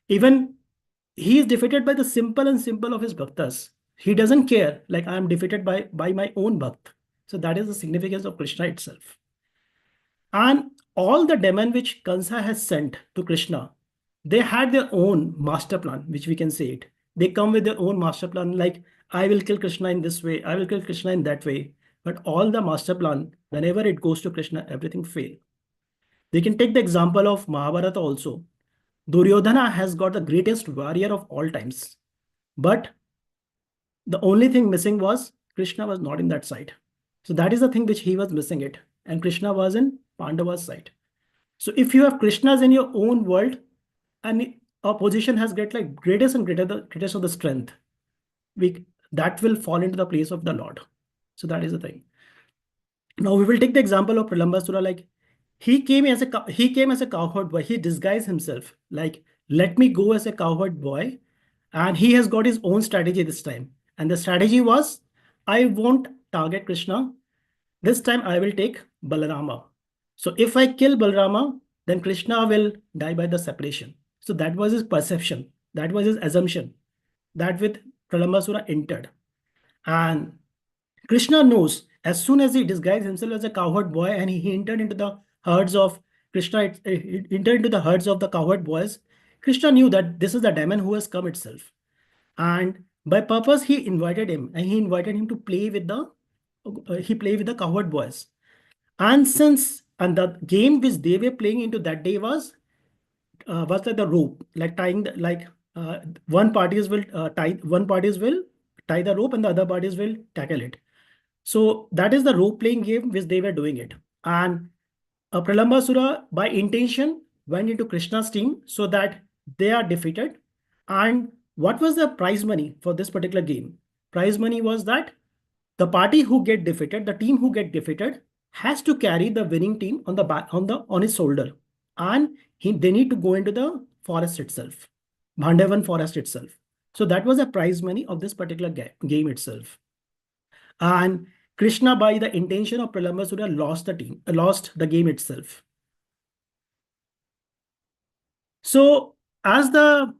Even he is defeated by the simple and simple of his bhaktas. He doesn't care, like I am defeated by my own bhakt. So that is the significance of Krishna itself. And all the demon which Kansa has sent to Krishna, they had their own master plan, which we can say it. They come with their own master plan, like I will kill Krishna in this way, I will kill Krishna in that way. But all the master plan, whenever it goes to Krishna, everything fail. We can take the example of Mahabharata also. Duryodhana has got the greatest warrior of all times. But the only thing missing was Krishna was not in that side. So that is the thing which he was missing it. And Krishna was in Pandava's side. So if you have Krishnas in your own world and a position has get like greatest and greater the greatest of the strength, we that will fall into the place of the Lord. So that is the thing. Now we will take the example of Pralambasura. Like he came as a cowherd boy. He disguised himself. Like let me go as a cowherd boy, and he has got his own strategy this time. And the strategy was, I won't target Krishna. This time I will take Balarama. So if I kill Balarama, then Krishna will die by the separation. So that was his perception. That was his assumption. That with Pralambasura entered. And Krishna knows as soon as he disguised himself as a cowherd boy and he entered into the herds of Krishna, he entered into the herds of the cowherd boys, Krishna knew that this is the demon who has come itself. And by purpose, he invited him and he invited him to play with the cowherd boys. And the game which they were playing into that day was like the rope, like tying one parties will tie the rope and the other parties will tackle it. So that is the role playing game which they were doing it. And Pralambasura by intention went into Krishna's team so that they are defeated. And what was the prize money for this particular game? Prize money was that the party who get defeated, the team who get defeated, has to carry the winning team on the back on his shoulder, and they need to go into the forest itself, Bhandavan forest itself. So that was the prize money of this particular game itself. And Krishna, by the intention of Pralambasura, lost the game itself. So as the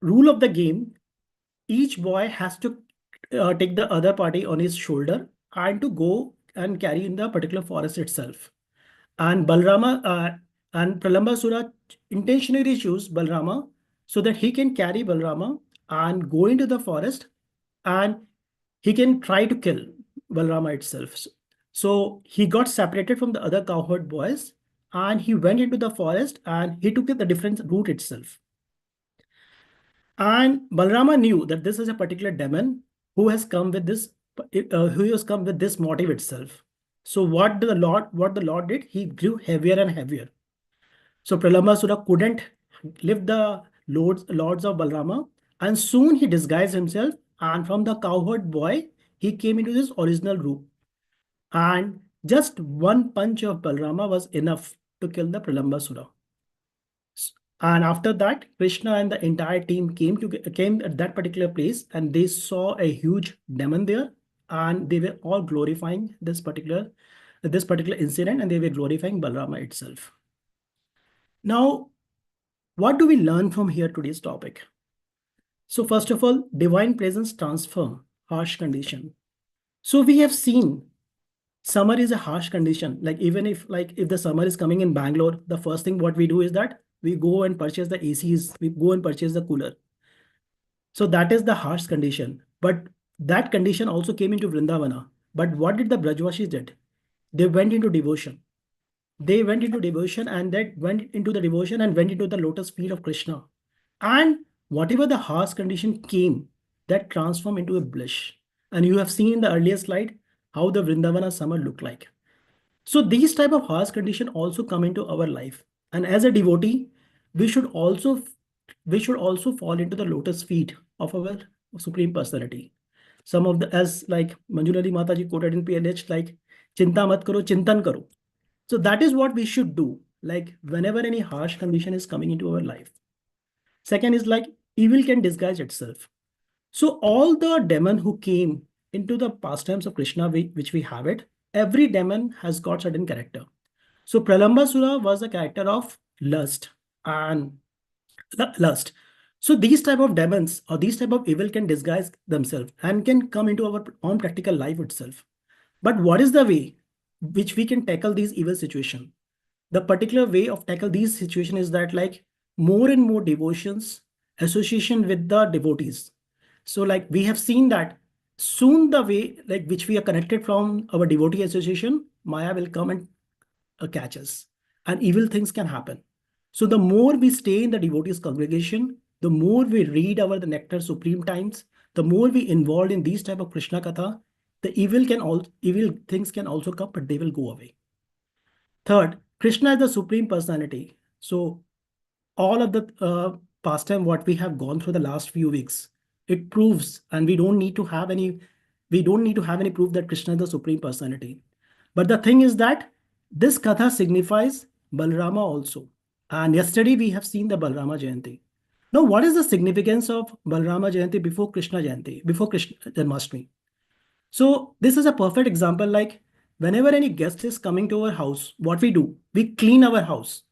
rule of the game, each boy has to take the other party on his shoulder and to go and carry in the particular forest itself. And and Pralambasura intentionally choose Balrama so that he can carry Balrama and go into the forest, and he can try to kill Balrama itself. So he got separated from the other cowherd boys and he went into the forest and he took the different route itself. And Balrama knew that this is a particular demon who has come with this motive itself. So what the Lord did, he grew heavier and heavier. So Pralambasura couldn't lift the lords of Balrama, and soon he disguised himself, and from the cowherd boy, he came into his original roop. And just one punch of Balrama was enough to kill the Pralambasura. And after that, Krishna and the entire team came at that particular place, and they saw a huge demon there, and they were all glorifying this particular incident, and they were glorifying Balrama itself. Now, what do we learn from here today's topic? So first of all, divine presence transform harsh condition. So we have seen summer is a harsh condition. Like even if the summer is coming in Bangalore, the first thing what we do is that we go and purchase the ACs, we go and purchase the cooler. So that is the harsh condition. But that condition also came into Vrindavana. But what did the Brajvasis did? They went into devotion. They went into devotion and went into the lotus feet of Krishna. And whatever the harsh condition came, that transformed into a bliss. And you have seen in the earlier slide how the Vrindavana summer looked like. So these type of harsh condition also come into our life. And as a devotee, we should also fall into the lotus feet of our Supreme Personality. Some of the, as like Manjulali Mataji quoted in PLH, like Chinta mat karo, chintan karo. So that is what we should do, like whenever any harsh condition is coming into our life. Second is like evil can disguise itself. So all the demon who came into the pastimes of Krishna, which we have it, every demon has got certain character. So Pralambasura was a character of lust and lust. So these type of demons or these type of evil can disguise themselves and can come into our own practical life itself. But what is the way which we can tackle these evil situation? The particular way of tackle these situation is that like more and more devotions, association with the devotees. So like we have seen that soon the way like which we are connected from our devotee association, Maya will come and catch us, and evil things can happen. So the more we stay in the devotees congregation, the more we read our the nectar supreme times, the more we involved in these type of Krishna katha, the evil things can also come, but they will go away. Third, Krishna is the supreme personality. So all of the pastime what we have gone through the last few weeks, it proves, and we don't need to have any proof that Krishna is the supreme personality. But the thing is that this katha signifies Balrama also. And yesterday we have seen the Balrama Jayanti. Now, what is the significance of Balrama Jayanti before Krishna Jayanti, before Krishna Janmashtami? So this is a perfect example. Like whenever any guest is coming to our house, what we do, we clean our house.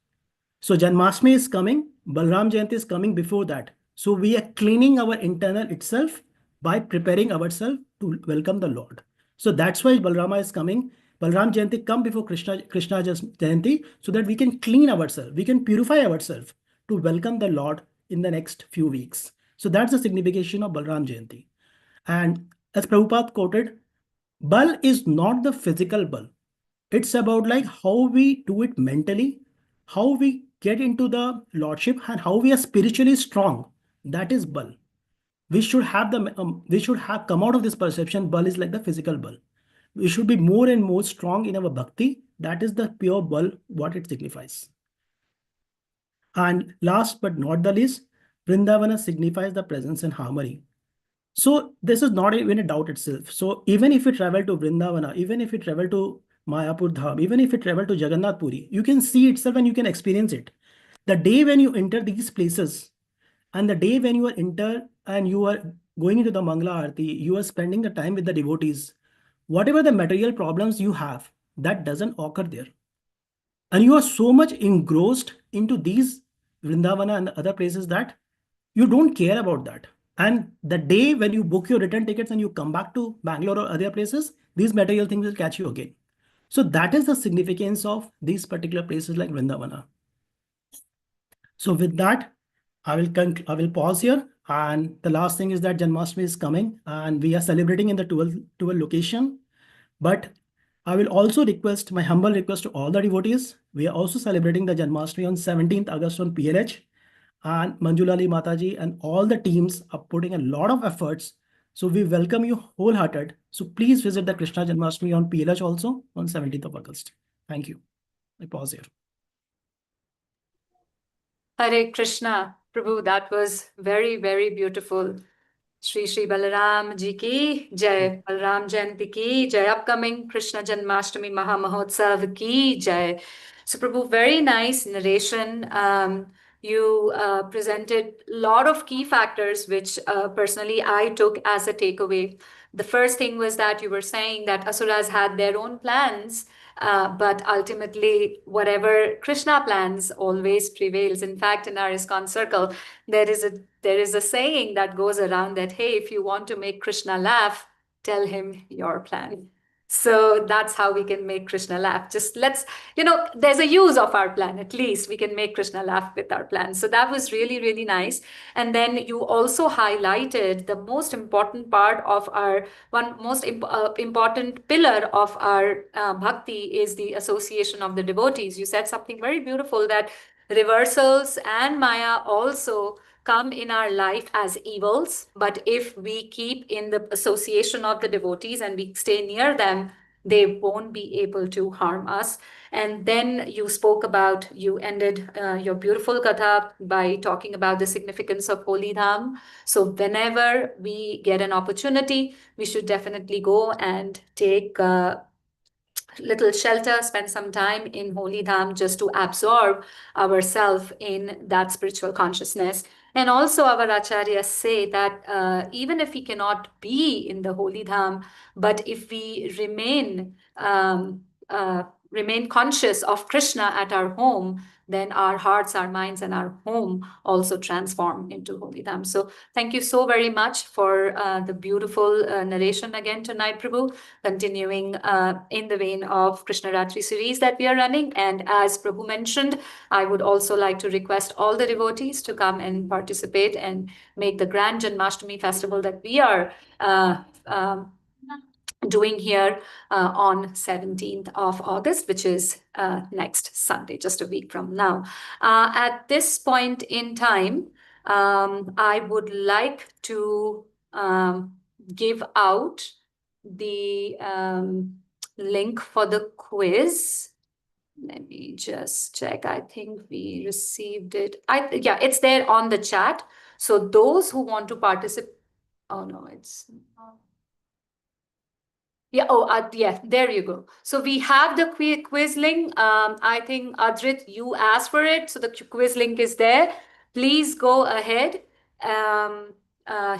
So Janmashtami is coming, Balram Jayanti is coming before that. So we are cleaning our internal itself by preparing ourselves to welcome the Lord. So that's why Balrama is coming. Balram Jayanti come before Krishna Jayanti so that we can clean ourselves, we can purify ourselves to welcome the Lord in the next few weeks. So that's the signification of Balram Jayanti. And as Prabhupada quoted, Bal is not the physical bal. It's about like how we do it mentally, how we get into the lordship, and how we are spiritually strong. That is bal. We should have come out of this perception. Bal is like the physical bal. We should be more and more strong in our bhakti. That is the pure bal, what it signifies. And last but not the least, Vrindavana signifies the presence and harmony. So this is not even a doubt itself. So even if we travel to Vrindavana, even if we travel to Mayapur Dham, even if we travel to Jagannath Puri, you can see itself and you can experience it. The day when you enter these places and the day when you are enter and you are going into the Mangala Aarti, you are spending the time with the devotees, whatever the material problems you have, that doesn't occur there. And you are so much engrossed into these Vrindavana and the other places that you don't care about that. And the day when you book your return tickets and you come back to Bangalore or other places, these material things will catch you again. So that is the significance of these particular places like Vrindavana. So with that, I will pause here. And the last thing is that Janmashtami is coming and we are celebrating in the 12 location. But I will also request my humble request to all the devotees. We are also celebrating the Janmashtami on 17th August on PLH. And Manjulali Mataji and all the teams are putting a lot of efforts. So we welcome you wholehearted. So please visit the Krishna Janmashtami on PLH also on 17th of August. Thank you. I pause here. Hare Krishna, Prabhu, that was very, very beautiful. Shri Shri Balaram Ji ki Jai, Balaram Jayanti ki Jai, upcoming Krishna Janmashtami Maha Mahotsav ki Jai. So Prabhu, very nice narration. You presented a lot of key factors, which personally I took as a takeaway. The first thing was that you were saying that Asuras had their own plans, but ultimately, whatever Krishna plans always prevails. In fact, in our ISKCON circle, there is a saying that goes around that, hey, if you want to make Krishna laugh, tell him your plan. So that's how we can make Krishna laugh. Just let's, there's a use of our plan. At least we can make Krishna laugh with our plan. So that was really, really nice. And then you also highlighted the most important part of our one most important pillar of our bhakti is the association of the devotees. You said something very beautiful that reversals and Maya also come in our life as evils, but if we keep in the association of the devotees and we stay near them, they won't be able to harm us. And then you ended your beautiful katha by talking about the significance of Holy Dham. So whenever we get an opportunity, we should definitely go and take little shelter, spend some time in Holy Dham just to absorb ourselves in that spiritual consciousness. And also, our acharyas say that even if we cannot be in the Holy Dham, but if we remain remain conscious of Krishna at our home, then our hearts, our minds, and our home also transform into holy dham. So thank you so very much for the beautiful narration again tonight, Prabhu, continuing in the vein of Krishna Ratri series that we are running. And as Prabhu mentioned, I would also like to request all the devotees to come and participate and make the grand Janmashtami festival that we are doing here on 17th of August, which is next Sunday, just a week from now. At this point in time, I would like to give out the link for the quiz. Let me just check. I think we received it. Yeah, it's there on the chat. So those who want to participate, oh no, it's yeah. Oh, yeah. There you go. So we have the quiz link. I think Adrit, you asked for it, so the quiz link is there. Please go ahead. Um, uh,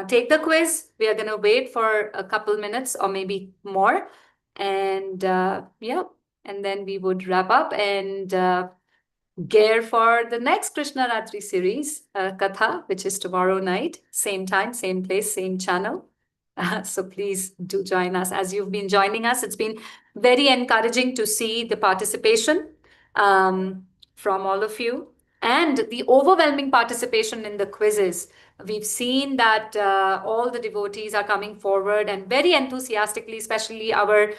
take the quiz. We are gonna wait for a couple minutes or maybe more, and yeah, and then we would wrap up and gear for the next Krishna Ratri series, Katha, which is tomorrow night, same time, same place, same channel. So please do join us as you've been joining us. It's been very encouraging to see the participation from all of you and the overwhelming participation in the quizzes. We've seen that all the devotees are coming forward and very enthusiastically, especially our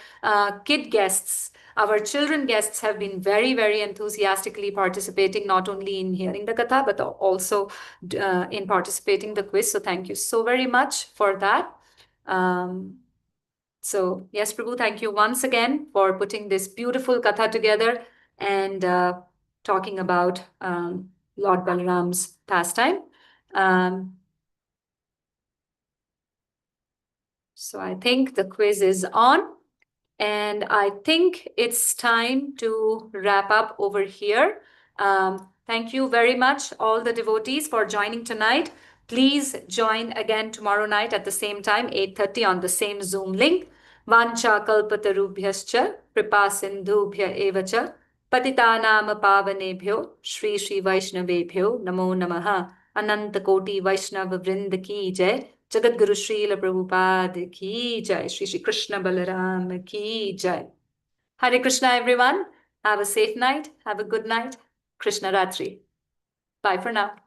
kid guests. Our children guests have been very, very enthusiastically participating, not only in hearing the katha, but also in participating the quiz. So thank you so very much for that. So yes, Prabhu, thank you once again for putting this beautiful katha together and talking about Lord Balaram's pastime. So I think the quiz is on. And I think it's time to wrap up over here. Thank you very much, all the devotees, for joining tonight. Please join again tomorrow night at the same time, 8:30 on the same Zoom link. Vancha kalpatarubhyascha kripa sindhubhya evacha patitanam pavanebhyo Shri Shri Vaishnavebhyo namo namaha Ananta Koti Vaishnava Vrind ki jai Jagat Guru Srila Prabhupada की जय श्री श्री कृष्ण बलराम की जय Hare Krishna everyone, have a safe night, have a good night. Krishna Ratri. Bye for now.